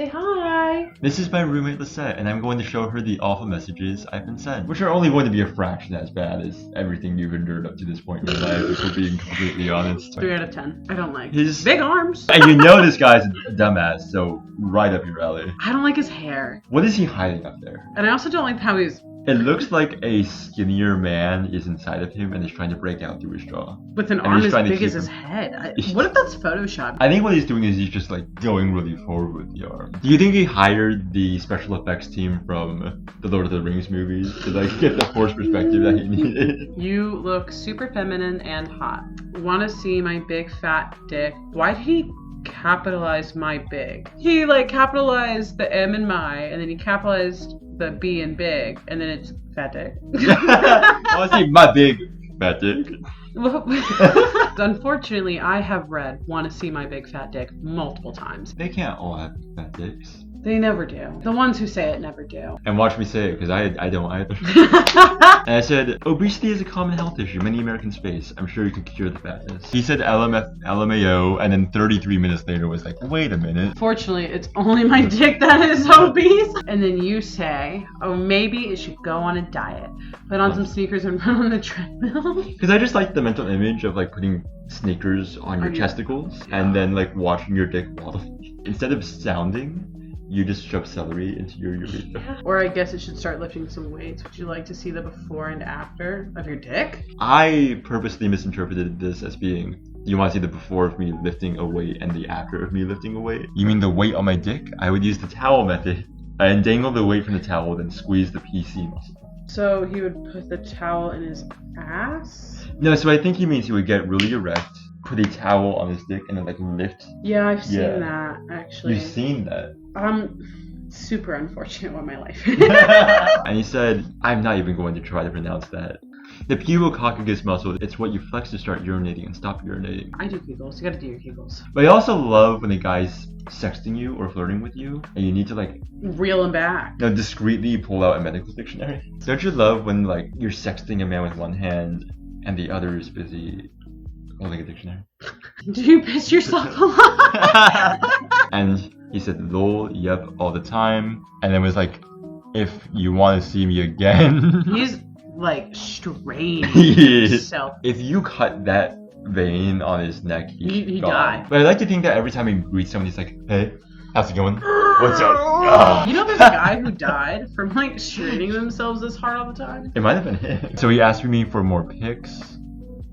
Say hi. This is my roommate Lisette, and I'm going to show her the awful messages I've been sent, which are only going to be a fraction as bad as everything you've endured up to this point in your life, if we're being completely honest. 3 out of 10. I don't like his big arms. And you know this guy's a dumbass, so right up your alley. I don't like his hair. What is he hiding up there? And I also don't like how he's It looks like a skinnier man is inside of him and is trying to break out through his jaw. with an And arm he's as trying to big as keep his him. head. What if that's Photoshop? I think what he's doing is he's just like going really forward with the arm. Do you think he hired the special effects team from the Lord of the Rings movies to like get the forced perspective that he needed? You look super feminine and hot. Want to see my big fat dick? Why did he capitalize my big? He like capitalized the M in my, and then he capitalized the B in big, and then it's fat dick. I want to see my big fat dick. Unfortunately, I have read "Want to see my big fat dick" multiple times. They can't all have fat dicks. They never do. The ones who say it never do. And watch me say it, because I don't either. And I said, obesity is a common health issue many Americans face. I'm sure you can cure the fatness. He said LMAO, and then 33 minutes later was like, wait a minute. Fortunately, it's only my dick that is obese. And then you say, oh, maybe it should go on a diet. Put on some sneakers and run on the treadmill. Because I just like the mental image of like putting sneakers on your testicles and then like watching your dick waddle. Instead of sounding, you just shove celery into your urethra. Or I guess it should start lifting some weights. Would you like to see the before and after of your dick? I purposely misinterpreted this as being, you want to see the before of me lifting a weight and the after of me lifting a weight? You mean the weight on my dick? I would use the towel method and dangle the weight from the towel, then squeeze the PC muscle. So he would put the towel in his ass? No, so I think he means he would get really erect, put a towel on his dick, and then like lift. Yeah, I've seen that actually. You've seen that. Super unfortunate what my life. And he said, I'm not even going to try to pronounce that. The pubococcus muscle, it's what you flex to start urinating and stop urinating. I do Kegels. You gotta do your Kegels. But I also love when a guy's sexting you or flirting with you, and you need to like reel him back. No, discreetly pull out a medical dictionary. Don't you love when like you're sexting a man with one hand and the other is busy holding a dictionary? Do you piss yourself a lot? And he said, lol, yep, all the time. And then was like, if you want to see me again. He's like straining himself. If you cut that vein on his neck, he gone. die. But I like to think that every time he greets someone, he's like, hey, how's it going? What's up? You know there's a guy who died from like straining themselves this hard all the time? It might have been him. So he asked me for more pics.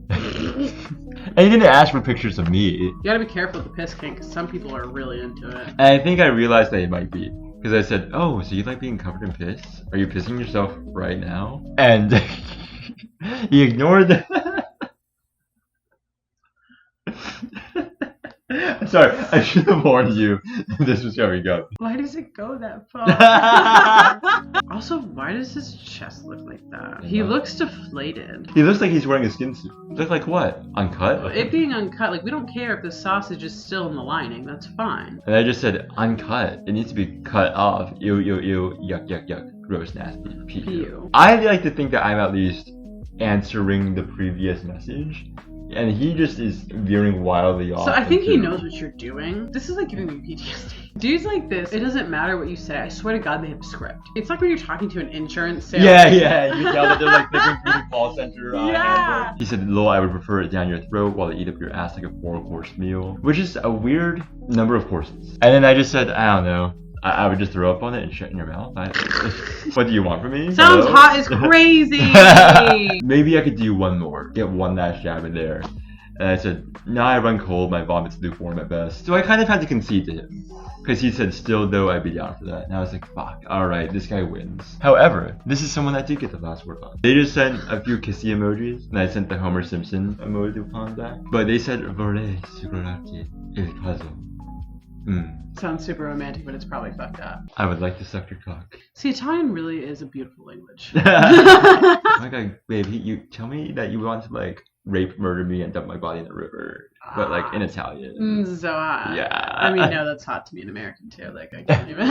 And he didn't ask for pictures of me. You gotta be careful with the piss kink, because some people are really into it. And I think I realized that it might be. Because I said, oh, so you like being covered in piss? Are you pissing yourself right now? And he ignored that. Sorry, I should have warned you. This was how we go. Why does it go that far? Also, why does his chest look like that? He looks deflated. He looks like he's wearing a skin suit. Look like what? Uncut? It being uncut, like we don't care if the sausage is still in the lining. That's fine. And I just said uncut. It needs to be cut off. Ew, ew, ew. Yuck, yuck, yuck. Gross, nasty. Pew. I like to think that I'm at least answering the previous message. And he just is veering wildly off. So I think he knows what you're doing. This is like giving me PTSD. Dudes like this, it doesn't matter what you say. I swear to God, they have a script. It's like when you're talking to an insurance salesman. Yeah. You tell that they're like flipping through the call center. Yeah. He said, lol, I would prefer it down your throat while they eat up your ass like a 4-course meal. Which is a weird number of courses. And then I just said, I don't know. I would just throw up on it and shit in your mouth. What do you want from me? Sounds hot as crazy. Maybe I could do one more. Get one last jab in there. And I said, nah, I run cold. My vomit's lukewarm at best. So I kind of had to concede to him. Because he said, still though, I'd be down for that. And I was like, fuck, alright, this guy wins. However, this is someone that did get the last word on. They just sent a few kissy emojis. And I sent the Homer Simpson emoji upon that. But they said, vorrei assicurarti il caso. Sounds super romantic, but it's probably fucked up. I would like to suck your cock. See, Italian really is a beautiful language. Oh my god, babe, you tell me that you want to like rape, murder me, and dump my body in the river, but like in Italian. So hot. Yeah. I mean, no, that's hot to me in American too. Like I can't even.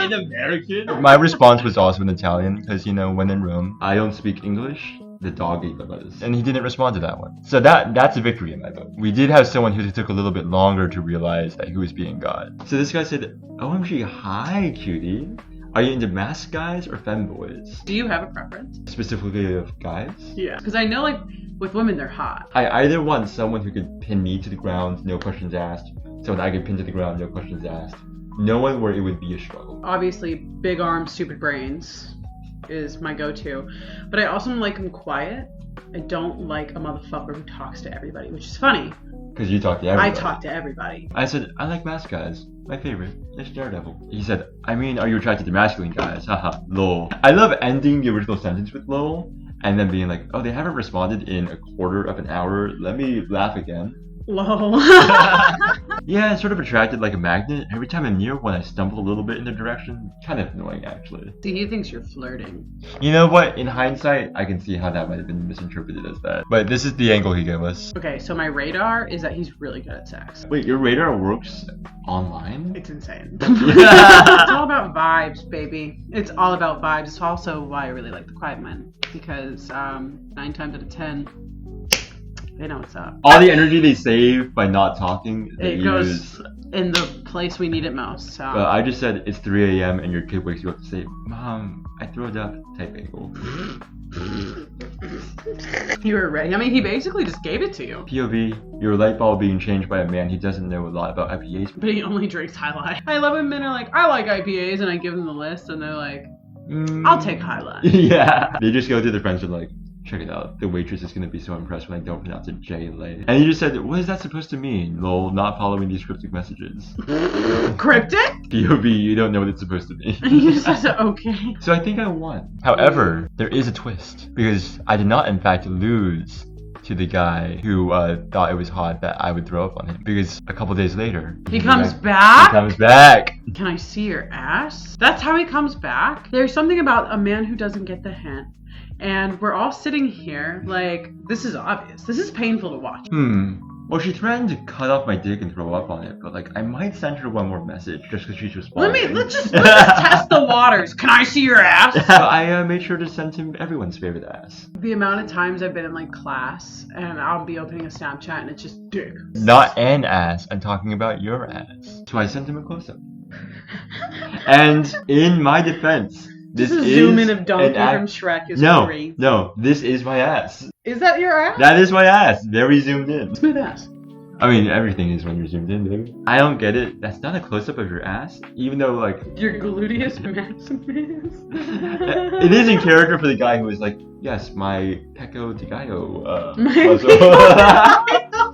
In American? My response was also in Italian because, you know, when in Rome, I don't speak English. the dog ate the lettuce. And he didn't respond to that one. So that's a victory in my book. We did have someone who took a little bit longer to realize that he was being God. So this guy said, OMG, hi, cutie. Are you into masked guys or femboys? Do you have a preference? Specifically of guys? Yeah. Because I know, like, with women, they're hot. I either want someone who could pin me to the ground, no questions asked. Someone I could pin to the ground, no questions asked. No one where it would be a struggle. Obviously, big arms, stupid brains is my go-to. But I also like them quiet. I don't like a motherfucker who talks to everybody, which is funny. Because you talk to everybody. I talk to everybody. I said, I like masked guys. My favorite is Daredevil. He said, I mean, are you attracted to masculine guys? Haha, lol. I love ending the original sentence with lol, and then being like, oh, they haven't responded in a quarter of an hour. Let me laugh again. Lol. Yeah, it's sort of attracted like a magnet. Every time I'm near one, I stumble a little bit in their direction. Kind of annoying, actually. See, he thinks you're flirting. You know what? In hindsight, I can see how that might have been misinterpreted as that. But this is the angle he gave us. Okay, so my radar is that he's really good at sex. Wait, your radar works online? It's insane. It's all about vibes, baby. It's all about vibes. It's also why I really like the Quiet Men. Because 9 times out of 10, they know what's up. All the energy they save by not talking, they it goes in the place we need it most. So. I just said it's 3 a.m. and your kid wakes you up to say, Mom, I threw it up type angle. You were ready. I mean, he basically just gave it to you. POV, your light bulb being changed by a man who doesn't know a lot about IPAs. But he only drinks High Life. I love when men are like, I like IPAs, and I give them the list, and they're like, I'll take High Life. Yeah. They just go to their friends and like, check it out. The waitress is going to be so impressed when I don't pronounce it J-Lay. And he just said, what is that supposed to mean? Lol, not following these cryptic messages. Cryptic? POV, you don't know what it's supposed to mean. You just said, okay. So I think I won. However, there is a twist. Because I did not, in fact, lose to the guy who thought it was hot that I would throw up on him. Because a couple days later... He comes back? He comes back! Can I see your ass? That's how he comes back? There's something about a man who doesn't get the hint. And we're all sitting here like, this is obvious. This is painful to watch. Well, she threatened to cut off my dick and throw up on it, but like, I might send her one more message just because she's responding. Let's just test the waters. Can I see your ass? So I made sure to send him everyone's favorite ass. The amount of times I've been in like class and I'll be opening a Snapchat and it's just dick. Not an ass. I'm talking about your ass. So I sent him a close-up. And in my defense, this is zoom in of Donkey from Shrek is great. No, this is my ass. Is that your ass? That is my ass. Very zoomed in. Smooth ass. I mean, everything is when you're zoomed in, baby. I don't get it. That's not a close-up of your ass, even though, like... Your gluteus maximus. It is in character for the guy who is like, yes, my pecco de gallo.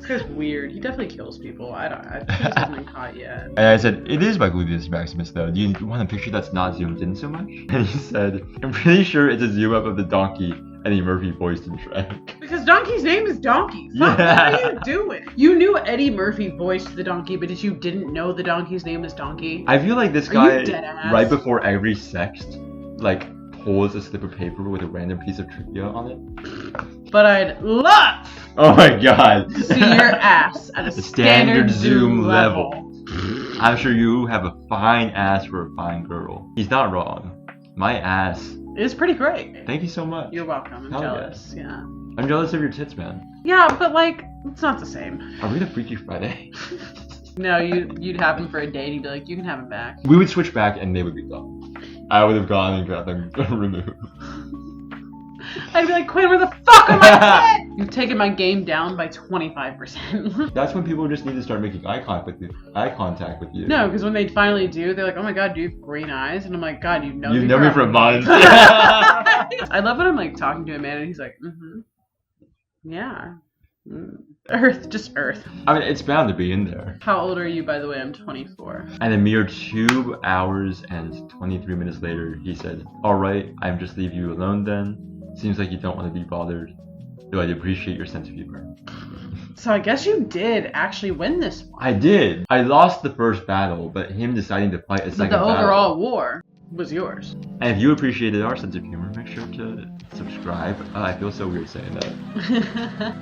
That's weird. He definitely kills people. I think he hasn't been caught yet. And I said, it is my gluteus maximus, though. Do you want a picture that's not zoomed in so much? And he said, I'm pretty sure it's a zoom up of the donkey Eddie Murphy voiced in Shrek. Because Donkey's name is Donkey. Fuck, yeah. What are you doing? You knew Eddie Murphy voiced the donkey, but you didn't know the donkey's name is Donkey? I feel like this guy, right before every sext, like, pulls a slip of paper with a random piece of trivia on it. But I'd love oh my god to see your ass at a standard zoom level. I'm sure you have a fine ass for a fine girl. He's not wrong. My ass is pretty great. Thank you so much. You're welcome. I'm jealous. Yeah. I'm jealous of your tits, man. Yeah, but like, it's not the same. Are we the Freaky Friday? No, you'd have him for a date and you'd be like, you can have him back. We would switch back and they would be gone. I would have gone and got them removed. I'd be like, Quinn, where the fuck am I? You've taken my game down by 25%. That's when people just need to start making eye contact with you. No, because when they finally do, they're like, oh my god, do you have green eyes? And I'm like, God, you've known me for a month. I love when I'm like talking to a man and he's like, yeah. Earth, just Earth. I mean, it's bound to be in there. How old are you, by the way? I'm 24. And a mere 2 hours and 23 minutes later, he said, alright, I'm just leave you alone then. Seems like you don't want to be bothered, though I'd appreciate your sense of humor. So I guess you did actually win this one. I did. I lost the first battle, but him deciding to fight a second battle. But the overall war was yours. And if you appreciated our sense of humor, make sure to subscribe. I feel so weird saying that.